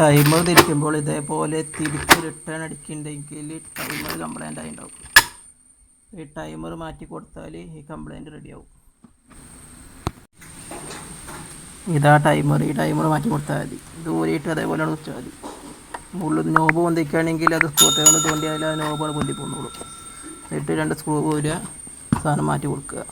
Timer തിരിക്കുമ്പോൾ ഇതേപോലെ തിരിച്ച് റിട്ടേൺ അടിക്കുന്നുണ്ടെങ്കിൽ ടൈമർ കംപ്ലൈൻ്റ് ആയി ഉണ്ടാവും. ഈ ടൈമർ മാറ്റി കൊടുത്താൽ ഈ കംപ്ലൈൻറ്റ് റെഡിയാവും. ഇതാ ടൈമർ, ഈ ടൈമർ മാറ്റി കൊടുത്താൽ മതി. ഇത് ഊരിയിട്ട് അതേപോലെ വെച്ചാൽ മതി. മുകളിൽ നോബ് പൊന്തിക്കുകയാണെങ്കിൽ അത് സ്ക്രൂ കൊണ്ട് തോണ്ടിയാൽ ആ നോബാണ് പൊന്തി പോന്നോളും. എന്നിട്ട് 2 സ്ക്രൂ ഊരുക, സാധനം മാറ്റി കൊടുക്കുക.